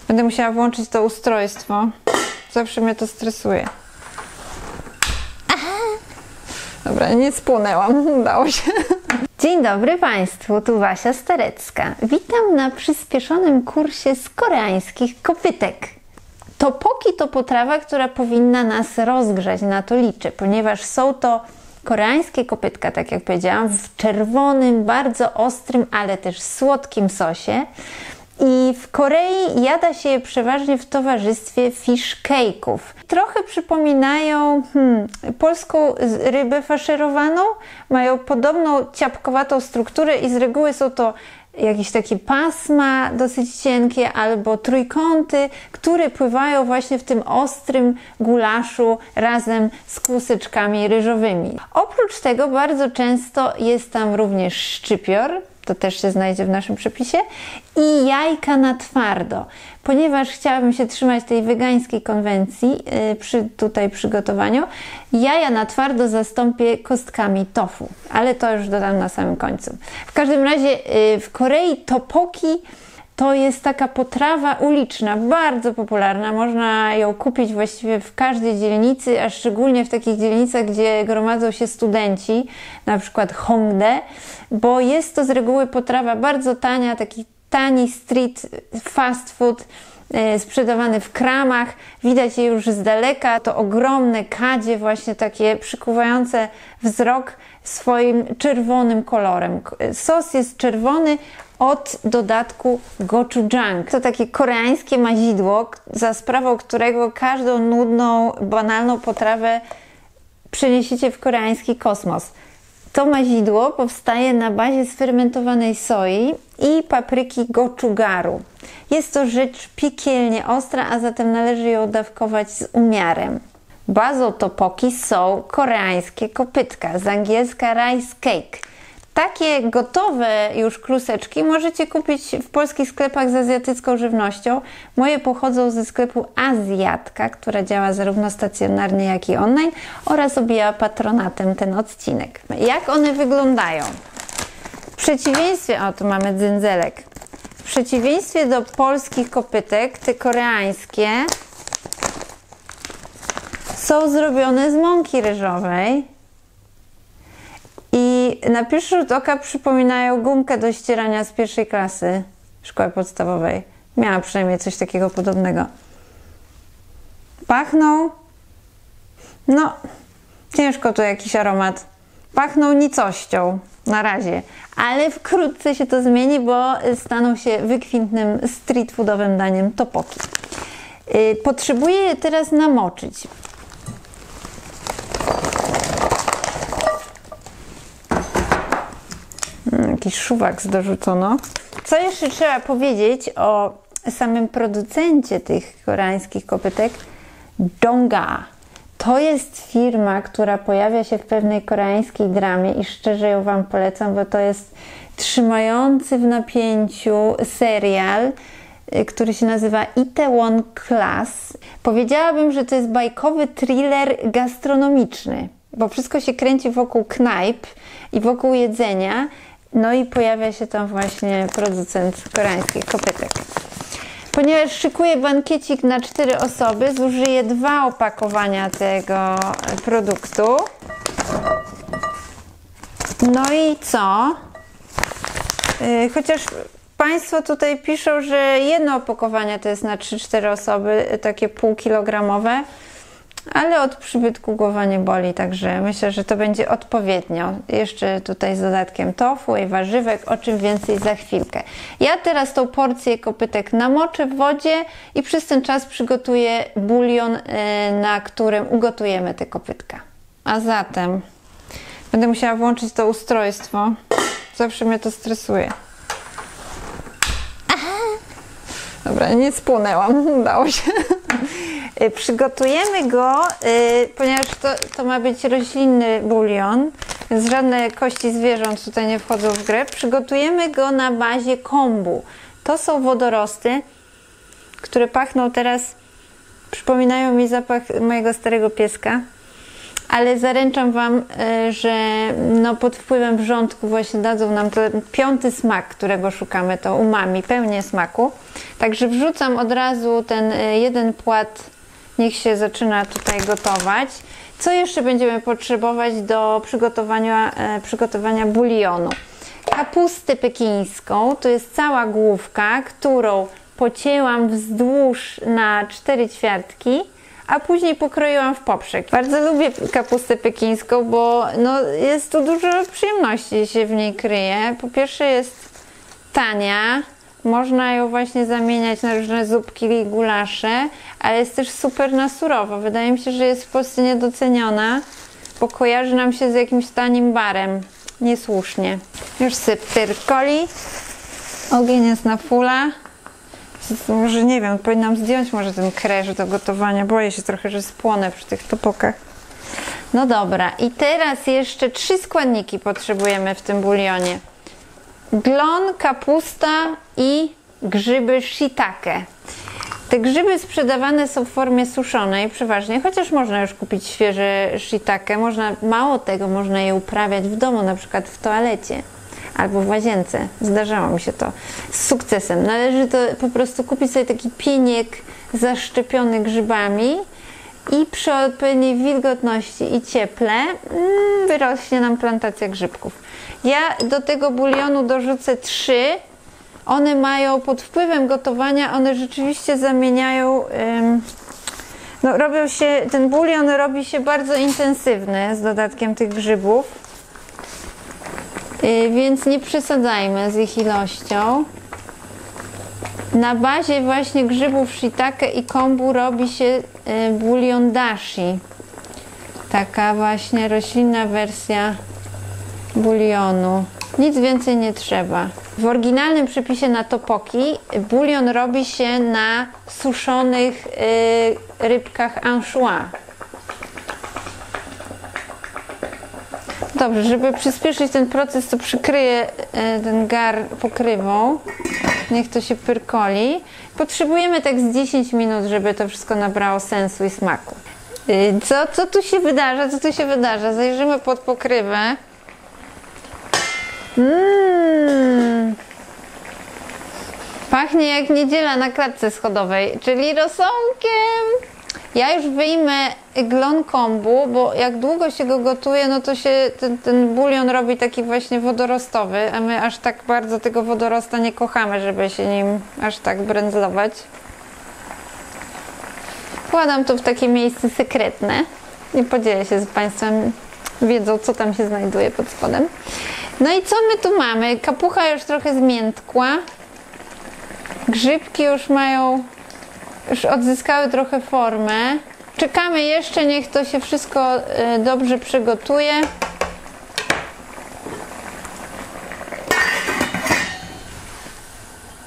Będę musiała włączyć to ustrojstwo. Zawsze mnie to stresuje. Dobra, nie spłonęłam, udało się. Dzień dobry Państwu, tu Wasia Starecka. Witam na przyspieszonym kursie z koreańskich kopytek. Tteokbokki to potrawa, która powinna nas rozgrzać, na to liczę, ponieważ są to koreańskie kopytka, tak jak powiedziałam, w czerwonym, bardzo ostrym, ale też słodkim sosie. I w Korei jada się je przeważnie w towarzystwie fish cake'ów. Trochę przypominają polską rybę faszerowaną. Mają podobną ciapkowatą strukturę i z reguły są to jakieś takie pasma dosyć cienkie albo trójkąty, które pływają właśnie w tym ostrym gulaszu razem z kłuseczkami ryżowymi. Oprócz tego bardzo często jest tam również szczypior, to też się znajdzie w naszym przepisie, i jajka na twardo. Ponieważ chciałabym się trzymać tej wegańskiej konwencji przy tutaj przygotowaniu, jaja na twardo zastąpię kostkami tofu, ale to już dodam na samym końcu. W każdym razie w Korei tteokbokki to jest taka potrawa uliczna, bardzo popularna. Można ją kupić właściwie w każdej dzielnicy, a szczególnie w takich dzielnicach, gdzie gromadzą się studenci, na przykład Hongdae, bo jest to z reguły potrawa bardzo tania, taki tani street fast food, sprzedawany w kramach. Widać je już z daleka. To ogromne kadzie, właśnie takie przykuwające wzrok swoim czerwonym kolorem. Sos jest czerwony od dodatku gochujang. To takie koreańskie mazidło, za sprawą którego każdą nudną, banalną potrawę przeniesiecie w koreański kosmos. To mazidło powstaje na bazie sfermentowanej soi i papryki gochugaru. Jest to rzecz piekielnie ostra, a zatem należy ją dawkować z umiarem. Bazą tteokbokki są koreańskie kopytka, z angielska rice cake. Takie gotowe już kluseczki możecie kupić w polskich sklepach z azjatycką żywnością. Moje pochodzą ze sklepu Azjatka, która działa zarówno stacjonarnie, jak i online, oraz objęła patronatem ten odcinek. Jak one wyglądają? W przeciwieństwie, o tu mamy dzynzelek, w przeciwieństwie do polskich kopytek, te koreańskie są zrobione z mąki ryżowej. I na pierwszy rzut oka przypominają gumkę do ścierania z pierwszej klasy szkoły podstawowej. Miałam przynajmniej coś takiego podobnego. Pachną, no ciężko tu jakiś aromat. Pachną nicością na razie, ale wkrótce się to zmieni, bo staną się wykwintnym street foodowym daniem tteokbokki. Potrzebuję je teraz namoczyć. Jakiś szuwak dorzucono. Co jeszcze trzeba powiedzieć o samym producencie tych koreańskich kopytek? Dongga. To jest firma, która pojawia się w pewnej koreańskiej dramie i szczerze ją Wam polecam, bo to jest trzymający w napięciu serial, który się nazywa Itaewon Class. Powiedziałabym, że to jest bajkowy thriller gastronomiczny, bo wszystko się kręci wokół knajp i wokół jedzenia. No i pojawia się tam właśnie producent koreańskich kopytek. Ponieważ szykuję bankiecik na 4 osoby, zużyję 2 opakowania tego produktu. No i co? Chociaż Państwo tutaj piszą, że jedno opakowanie to jest na 3-4 osoby, takie półkilogramowe. Ale od przybytku głowa nie boli, także myślę, że to będzie odpowiednio. Jeszcze tutaj z dodatkiem tofu i warzywek, o czym więcej za chwilkę. Ja teraz tą porcję kopytek namoczę w wodzie i przez ten czas przygotuję bulion, na którym ugotujemy te kopytka. A zatem będę musiała włączyć to ustrojstwo. Zawsze mnie to stresuje. Dobra, nie spłonęłam, udało się. Przygotujemy go, ponieważ to ma być roślinny bulion, więc żadne kości zwierząt tutaj nie wchodzą w grę. Przygotujemy go na bazie kombu. To są wodorosty, które pachną teraz, przypominają mi zapach mojego starego pieska. ale zaręczam Wam, że no pod wpływem wrzątku właśnie dadzą nam ten 5. smak, którego szukamy, to umami, pełnię smaku. Także wrzucam od razu ten jeden płat, niech się zaczyna tutaj gotować. Co jeszcze będziemy potrzebować do przygotowania bulionu? Kapustę pekińską, to jest cała główka, którą pocięłam wzdłuż na 4 ćwiartki, a później pokroiłam w poprzek. Bardzo lubię kapustę pekińską, bo no, jest tu dużo przyjemności się w niej kryje. Po pierwsze jest tania, można ją właśnie zamieniać na różne zupki i gulasze, ale jest też super na surowo. Wydaje mi się, że jest w Polsce niedoceniona, bo kojarzy nam się z jakimś tanim barem. Niesłusznie. Już syp pyrkoli. Ogień jest na fulla. Może nie wiem, powinnam zdjąć może ten kresz do gotowania. Boję się trochę, że spłonę przy tych topokach. No dobra, i teraz jeszcze 3 składniki potrzebujemy w tym bulionie. Glon, kapusta i grzyby shiitake. Te grzyby sprzedawane są w formie suszonej przeważnie, chociaż można już kupić świeże shiitake. Mało tego, można je uprawiać w domu, na przykład w toalecie albo w łazience. Zdarzało mi się to z sukcesem. Należy to po prostu kupić sobie taki pieniek zaszczepiony grzybami i przy odpowiedniej wilgotności i cieple wyrośnie nam plantacja grzybków. Ja do tego bulionu dorzucę 3. One mają pod wpływem gotowania, one rzeczywiście zamieniają, no ten bulion robi się bardzo intensywny z dodatkiem tych grzybów, więc nie przesadzajmy z ich ilością. Na bazie właśnie grzybów shiitake i kombu robi się bulion dashi. Taka właśnie roślinna wersja bulionu. Nic więcej nie trzeba. W oryginalnym przepisie na topoki bulion robi się na suszonych rybkach anchois. Dobrze, żeby przyspieszyć ten proces, to przykryję ten gar pokrywą. Niech to się pyrkoli. Potrzebujemy tak z 10 minut, żeby to wszystko nabrało sensu i smaku. Co tu się wydarza? Co tu się wydarza? Zajrzymy pod pokrywę. Pachnie jak niedziela na klatce schodowej, czyli rosołkiem. Ja już wyjmę glon kombu, bo jak długo się go gotuje, no to się ten bulion robi taki właśnie wodorostowy, a my aż tak bardzo tego wodorosta nie kochamy, żeby się nim aż tak brędzlować. Wkładam to w takie miejsce sekretne i podzielę się z Państwem wiedzą, co tam się znajduje pod spodem. No i co my tu mamy? Kapucha już trochę zmiętkła. Grzybki już odzyskały trochę formę. Czekamy jeszcze, niech to się wszystko dobrze przygotuje.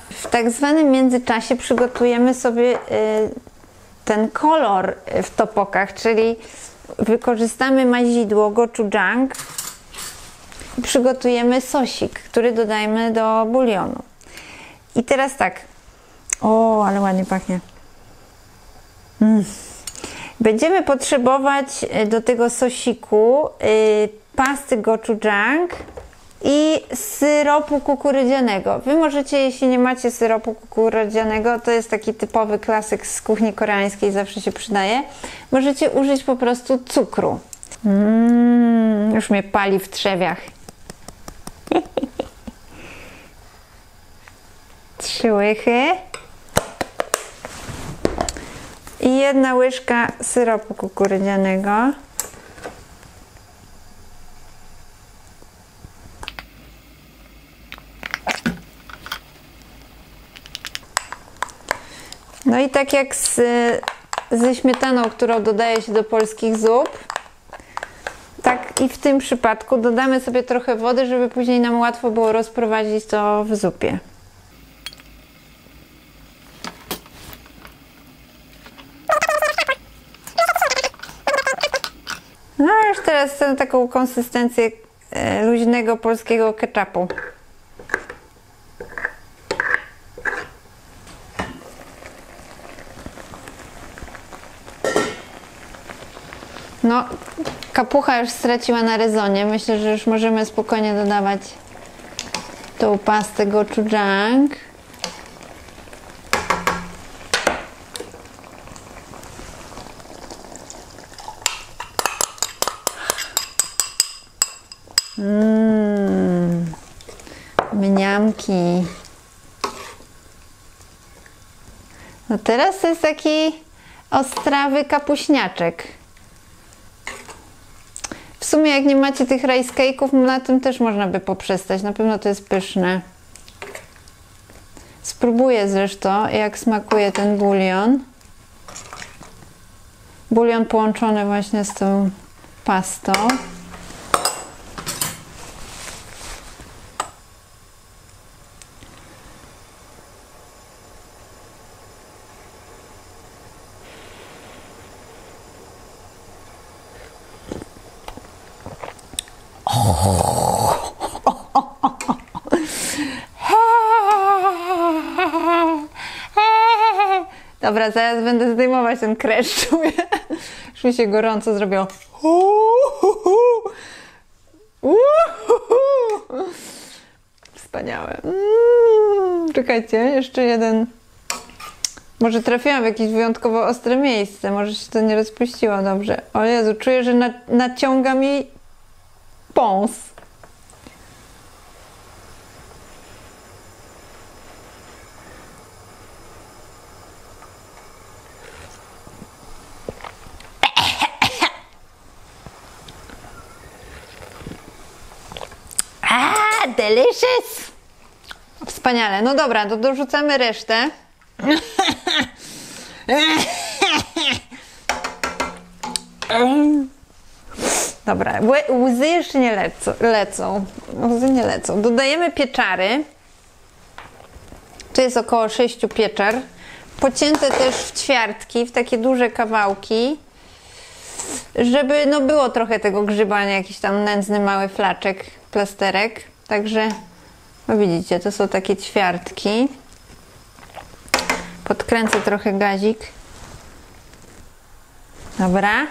W tak zwanym międzyczasie przygotujemy sobie ten kolor w topokach, czyli wykorzystamy mazidło gochujang i przygotujemy sosik, który dodajemy do bulionu. I teraz tak. O, ale ładnie pachnie. Będziemy potrzebować do tego sosiku pasty gochujang i syropu kukurydzianego. Wy możecie, jeśli nie macie syropu kukurydzianego, to jest taki typowy klasyk z kuchni koreańskiej, zawsze się przydaje, możecie użyć po prostu cukru. Już mnie pali w trzewiach. 3 łychy i 1 łyżka syropu kukurydzianego. No i tak jak ze śmietaną, którą dodaje się do polskich zup, tak i w tym przypadku dodamy sobie trochę wody, żeby później nam łatwo było rozprowadzić to w zupie. No już teraz chcę taką konsystencję luźnego polskiego ketchupu. No, kapucha już straciła na rezonie. Myślę, że już możemy spokojnie dodawać tą pastę gochujang. Mniamki. No teraz to jest taki ostrawy kapuśniaczek. W sumie jak nie macie tych rice cake'ów, na tym też można by poprzestać. Na pewno to jest pyszne. Spróbuję zresztą, jak smakuje ten bulion. Bulion połączony właśnie z tą pastą. Dobra, zaraz będę zdejmować ten kresz. Już mi się gorąco zrobiło. Wspaniałe. Czekajcie, jeszcze jeden. Może trafiłam w jakieś wyjątkowo ostre miejsce. Może się to nie rozpuściło dobrze. O Jezu, czuję, że naciąga mi pąs. Delicious! Wspaniale. No dobra, to dorzucamy resztę. Dobra, łzy jeszcze nie lecą. Łzy nie lecą. Dodajemy pieczary. Tu jest około 6 pieczar. Pocięte też w ćwiartki, w takie duże kawałki. Żeby no było trochę tego grzybania, jakiś tam nędzny mały flaczek, plasterek. Także, no widzicie, to są takie ćwiartki. Podkręcę trochę gazik. Dobra.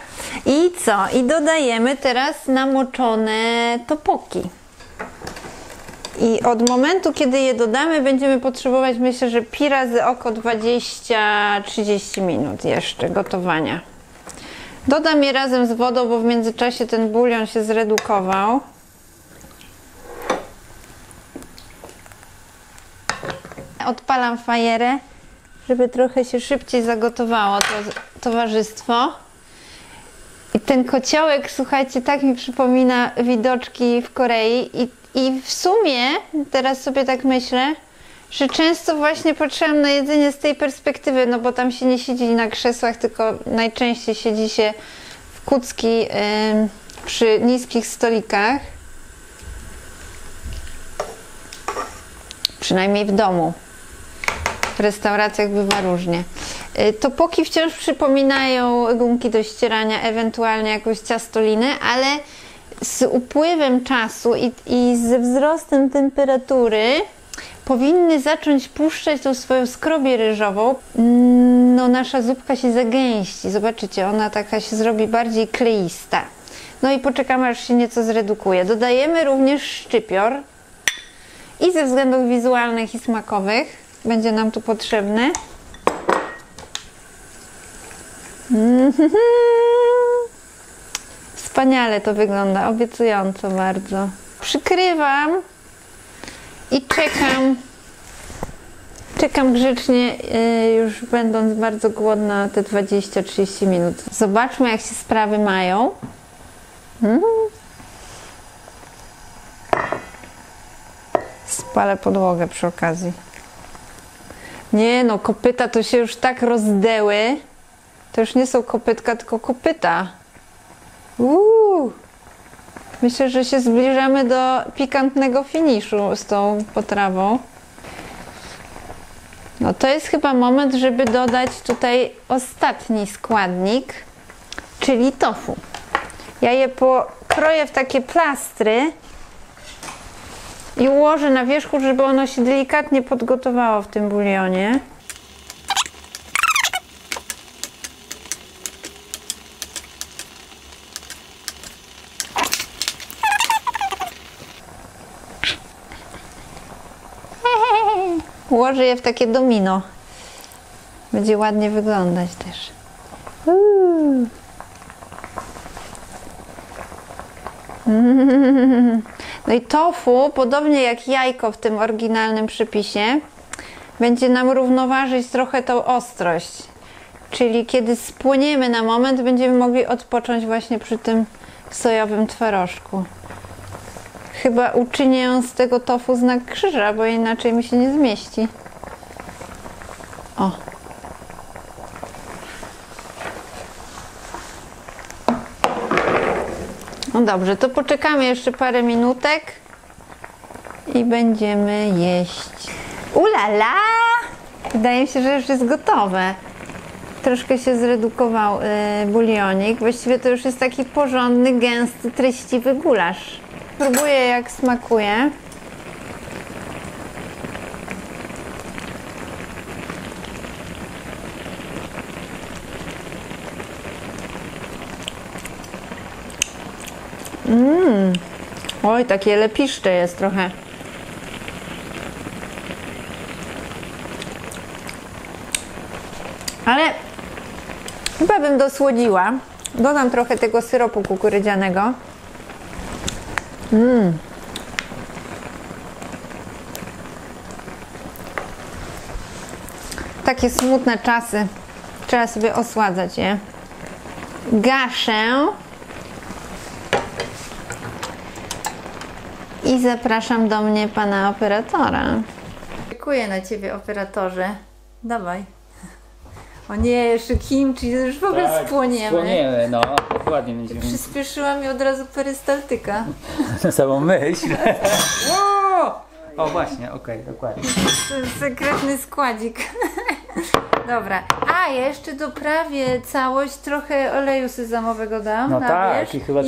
I co? I dodajemy teraz namoczone topoki. I od momentu, kiedy je dodamy, będziemy potrzebować, myślę, że pi razy oko 20-30 minut jeszcze gotowania. Dodam je razem z wodą, bo w międzyczasie ten bulion się zredukował. Odpalam fajerę, żeby trochę się szybciej zagotowało to towarzystwo. I ten kociołek, słuchajcie, tak mi przypomina widoczki w Korei. I w sumie, teraz sobie tak myślę, że często właśnie patrzyłam na jedzenie z tej perspektywy, no bo tam się nie siedzi na krzesłach, tylko najczęściej siedzi się w kucki przy niskich stolikach. Przynajmniej w domu. W restauracjach bywa różnie. Topoki wciąż przypominają gumki do ścierania, ewentualnie jakąś ciastolinę, ale z upływem czasu i ze wzrostem temperatury powinny zacząć puszczać tą swoją skrobię ryżową. No nasza zupka się zagęści. Zobaczycie, ona taka się zrobi bardziej kleista. No i poczekamy, aż się nieco zredukuje. Dodajemy również szczypior. I ze względów wizualnych i smakowych będzie nam tu potrzebny. Wspaniale to wygląda, obiecująco bardzo. Przykrywam i czekam grzecznie, już będąc bardzo głodna, te 20-30 minut. Zobaczmy, jak się sprawy mają. Spalę podłogę przy okazji. Nie no, kopyta to się już tak rozdęły. To już nie są kopytka, tylko kopyta. Myślę, że się zbliżamy do pikantnego finiszu z tą potrawą. No to jest chyba moment, żeby dodać tutaj ostatni składnik, czyli tofu. Ja je pokroję w takie plastry i ułożę na wierzchu, żeby ono się delikatnie podgotowało w tym bulionie. Ułożę je w takie domino. Będzie ładnie wyglądać też. No i tofu, podobnie jak jajko w tym oryginalnym przepisie, będzie nam równoważyć trochę tą ostrość. Czyli kiedy spłoniemy na moment, będziemy mogli odpocząć właśnie przy tym sojowym twarożku. Chyba uczynię z tego tofu znak krzyża, bo inaczej mi się nie zmieści. O. No dobrze, to poczekamy jeszcze parę minutek i będziemy jeść. Ulala! Wydaje mi się, że już jest gotowe. Troszkę się zredukował bulionik. Właściwie to już jest taki porządny, gęsty, treściwy gulasz. Spróbuję, jak smakuje. Oj, takie lepiszcze jest trochę. Ale chyba bym dosłodziła. Dodam trochę tego syropu kukurydzianego. Takie smutne czasy. Trzeba sobie osładzać je. Gaszę. I zapraszam do mnie pana operatora. Dziękuję na ciebie, operatorze. Dawaj. O nie, jeszcze kimchi, to już w ogóle spłoniemy. Spłoniemy, no, dokładnie będziemy. Przyspieszyła mi od razu perystaltyka. Na samą myśl. O właśnie, okej, dokładnie. To jest sekretny składzik. Dobra. A, jeszcze doprawię całość, trochę oleju sezamowego dam. No tak, wierzch, i chyba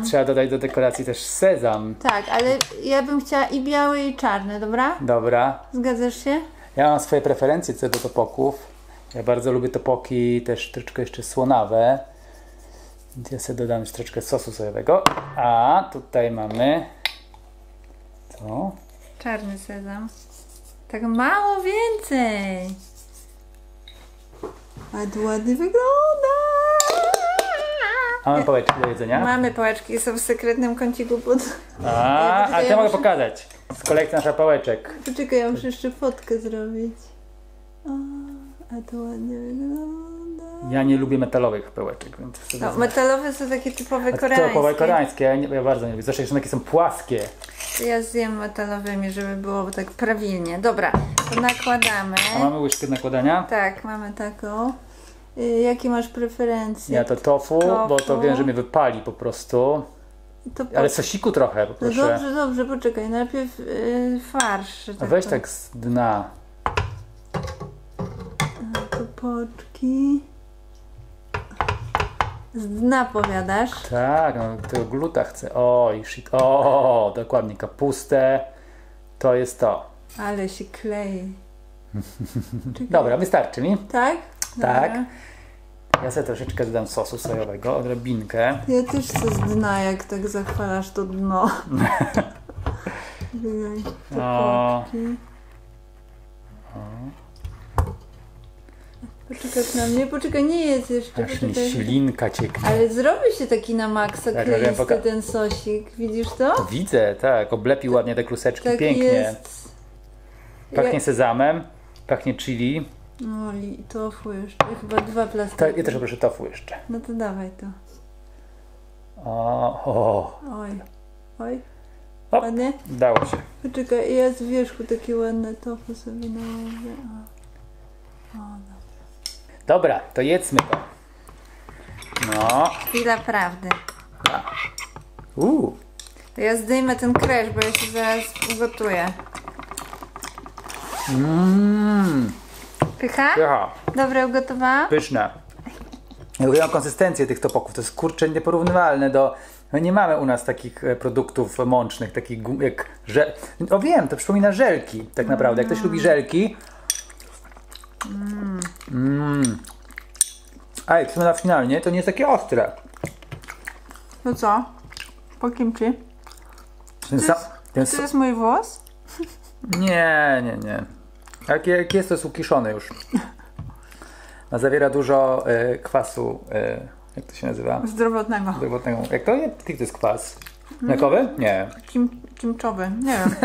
trzeba dodać do dekoracji też sezam. Tak, ale ja bym chciała i białe, i czarne, dobra? Dobra. Zgadzasz się? Ja mam swoje preferencje co do topoków. Ja bardzo lubię topoki też troszeczkę jeszcze słonawe. Więc ja sobie dodam już troszeczkę sosu sojowego. A tutaj mamy... Co? Czarny sezam. Tak mało więcej. Ładnie wygląda. A mamy pałeczki do jedzenia? Mamy pałeczki, są w sekretnym kąciku pod... A to mogę pokazać. Z kolekcji nasza pałeczek. Poczekaj, ja muszę jeszcze fotkę zrobić. O, a to ładnie wygląda. Ja nie lubię metalowych pałeczek, więc... No, metalowe są takie typowe koreańskie. Typowe koreańskie, ja bardzo nie lubię. Zresztą takie są płaskie. Ja zjem metalowymi, żeby było tak prawilnie. Dobra, to nakładamy. A mamy łyżkę nakładania? Tak, mamy taką. Jakie masz preferencje? Ja to tofu, bo to wiem, że mnie wypali po prostu. Ale sosiku trochę, poproszę. No dobrze, poczekaj. Najpierw farsz. Tak weź tak z dna. Topoczki. Z dna powiadasz? Tak, no tego gluta chcę. Oj, shit. O, dokładnie, kapustę. To jest to. Ale się klei. Dobra, wystarczy mi. Tak? Tak. Dobra. Ja sobie troszeczkę dodam sosu sojowego, odrobinkę. Ja też chcę z dna, jak tak zachwalasz to dno. Topoczki. Poczekaj na mnie, poczekaj, nie jedz jeszcze. Aż mi ślinka cieknie. Ale zrobi się taki na maksa Tak, kleisty ten sosik, widzisz to? Widzę, tak, oblepił ładnie te kluseczki, Tak pięknie. jest. Pachnie sezamem, pachnie chili. No, tofu jeszcze, chyba 2 plastiki. Ja też poproszę tofu jeszcze. No to dawaj to. Oj. Hop, Ładnie? dało się. Poczekaj, ja z wierzchu takie ładne tofu sobie nałożę. Dobra, to jedzmy to. No. Chwila prawdy. To ja zdejmę ten kresz, bo ja się zaraz ugotuję. Pycha? Pycha. Dobre ugotowałam? Pyszne. Ja lubię konsystencję tych topoków. To jest kurczę nieporównywalne do... No nie mamy u nas takich produktów mącznych, takich jak żel... O wiem, to przypomina żelki tak naprawdę. Jak ktoś lubi żelki... A jak na finalnie, to nie jest takie ostre. No co? Po kimchi? To jest mój włos? Nie. Jak jest, to jest ukiszony już. A zawiera dużo kwasu, jak to się nazywa? Zdrowotnego. Zdrowotnego. Jak to? Jaki to jest kwas? Mlekowy? Nie. Kimczowy, nie wiem.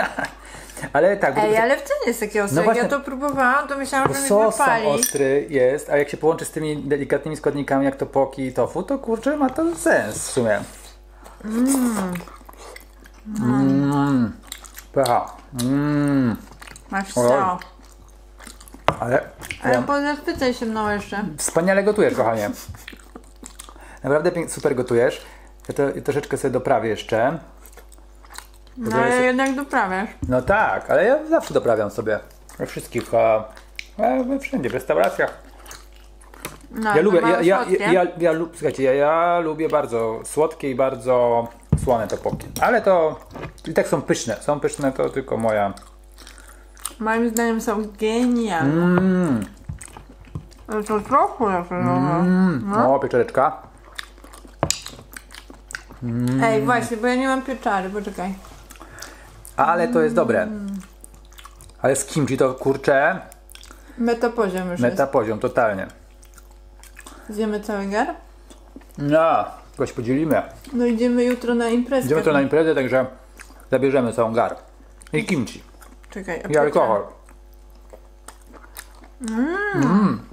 Ale tak. Ej, ale wcale nie jest takie ostre. No właśnie, ja to próbowałam, to myślałam, bo że mi sos wypali. sam ostry jest, a jak się połączy z tymi delikatnymi składnikami jak topoki i tofu, to kurczę, ma to sens w sumie. Pycha. Masz Oj. co? Ale Ale pozachwycaj się mną jeszcze. wspaniale gotujesz, kochanie. Naprawdę super gotujesz. Ja to troszeczkę sobie doprawię jeszcze. No ale jednak doprawiasz. No tak, ale ja zawsze doprawiam sobie. We wszystkich, wszędzie, w restauracjach. No, Ja lubię, słuchajcie, ja lubię bardzo słodkie i bardzo słone topoki. Ale to i tak są pyszne. Są pyszne, to tylko moja. moim zdaniem są genialne. Ale to trochę No, pieczareczka. Ej, właśnie, bo ja nie mam pieczary, poczekaj. Ale to jest dobre. Ale z kimchi to kurczę, Metapoziom już meta poziom, totalnie. jest. Zjemy cały gar? No, jakoś podzielimy. No idziemy jutro na imprezkę. Idziemy to na imprezę, także zabierzemy całą gar. I kimchi. Czekaj, I alkohol.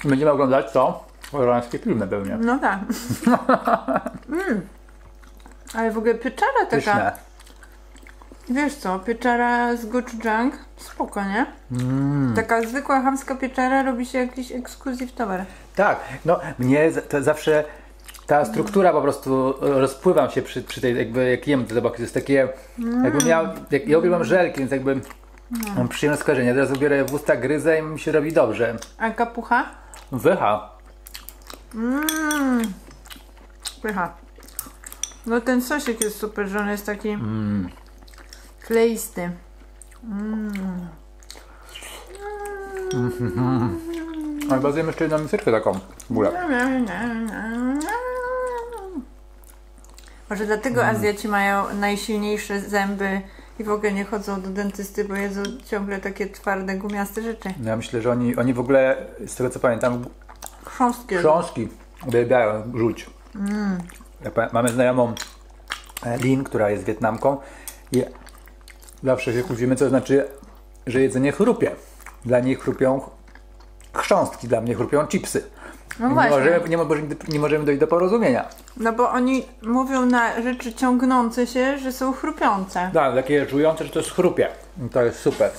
Będziemy oglądać to? Koreańskie filmy pewnie. No tak. Ale w ogóle pieczara taka, Pyszne. wiesz co, pieczara z gochujang, spoko, nie? Taka zwykła chamska pieczara robi się jakiś ekskluzyw towar. Tak, no mnie to zawsze ta struktura po prostu rozpływam się przy tej, jakby jak jem te toboki, to jest takie, jakbym miał, ja uwielbiam żelki, więc jakby mam przyjemne skojarzenie, teraz biorę w usta, gryzę i mi się robi dobrze. A kapucha? Wycha. Pycha. No ten sosik jest super, że on jest taki kleisty. Ale chyba zjemy jeszcze jedną miseczkę taką w ogóle. Może dlatego Azjaci mają najsilniejsze zęby i w ogóle nie chodzą do dentysty, bo jedzą ciągle takie twarde, gumiaste rzeczy. Ja myślę, że oni w ogóle, z tego co pamiętam, chrząstki uwielbiają żuć. Mamy znajomą Lin, która jest Wietnamką i zawsze się kłócimy, co znaczy, że jedzenie chrupie. Dla niej chrupią chrząstki, dla mnie chrupią chipsy. No właśnie. Nie możemy dojść do porozumienia. No bo oni mówią na rzeczy ciągnące się, że są chrupiące. Tak, takie żujące, że to jest chrupie. I to jest super.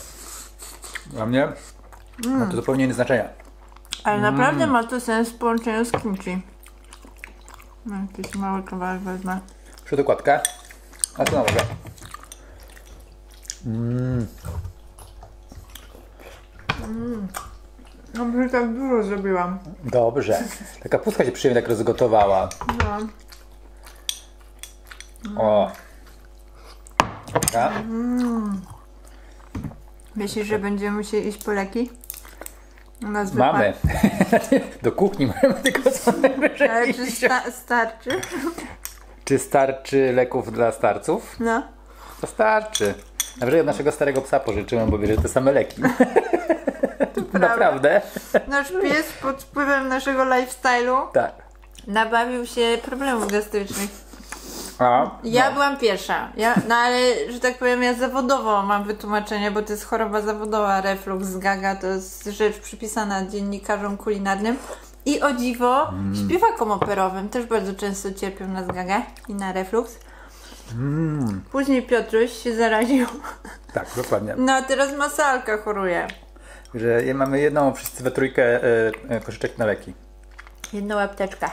Dla mnie ma to zupełnie inne znaczenie. Ale naprawdę ma to sens w połączeniu z kimchi. No, jakiś mały kawałek wezmę. Jeszcze dokładkę. A co na mogę? No bo tak dużo zrobiłam. Dobrze. Ta kapustka się przyjemnie tak rozgotowała. No. O. Dobra. Myślisz, że będziemy musieli iść po leki? U nas Mamy. Do kuchni mamy tylko co najwyżej. Ale czy starczy? Czy starczy leków dla starców? No. To starczy. Najwyżej od naszego starego psa pożyczyłem, bo bierze te same leki. Naprawdę? Nasz pies pod wpływem naszego lifestyle'u Tak. nabawił się problemów gastrycznych. A, Ja byłam pierwsza. No ale, że tak powiem, ja zawodowo mam wytłumaczenie, bo to jest choroba zawodowa, reflux z gaga, to jest rzecz przypisana dziennikarzom kulinarnym. I o dziwo, śpiewakom operowym też bardzo często cierpią na zgagę i na reflux. Później Piotruś się zaraził. Tak, dokładnie. No a teraz Masalka choruje. Że mamy jedną wszyscy we trójkę koszyczek na leki. Jedną apteczkę.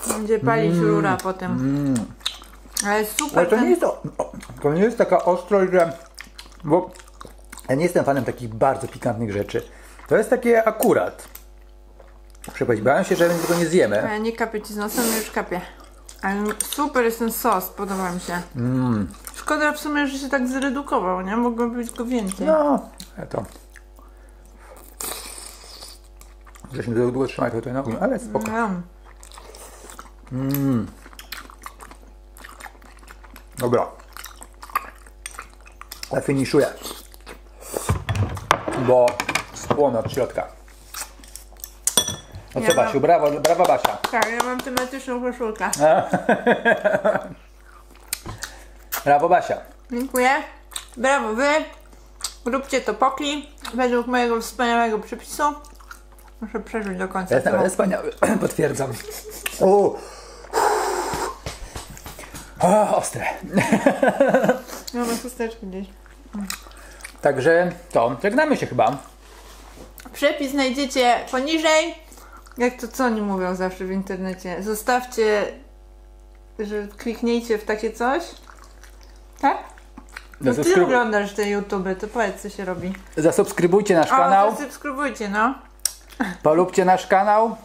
Będzie palić rura potem. Ale super. Ale to nie jest taka ostrość, że... Bo ja nie jestem fanem takich bardzo pikantnych rzeczy. To jest takie akurat. Muszę powiedzieć, bałem się, że tego nie zjemy. Ja nie kapię ci z nosem, już kapię. Ale super jest ten sos, podoba mi się. Szkoda w sumie, że się tak zredukował, nie? Mogłoby być go więcej. No, to... Żeśmy długo trzymali tutaj na ogniu, ale spoko. Dobra. Ja finiszuję. bo spłonę od środka. No co, Ja Basiu, brawo, brawo Basia. Tak, ja mam tematyczną koszulkę. Brawo Basia. Dziękuję. Brawo wy. Róbcie topoki według mojego wspaniałego przepisu. Muszę przeżyć do końca. Jest naprawdę wspaniały, potwierdzam. O, ostre. Ja mam chusteczki gdzieś. Także to, żegnamy się chyba. Przepis znajdziecie poniżej. Jak to co oni mówią zawsze w internecie? Zostawcie, że kliknijcie w takie coś. Tak? No ty oglądasz te YouTube, to powiedz co się robi. Zasubskrybujcie nasz kanał. Zasubskrybujcie, no. Polubcie nasz kanał.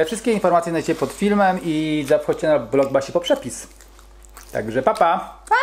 Wszystkie informacje znajdziecie pod filmem i wchodźcie na blog Basi po przepis. Także pa pa! Pa!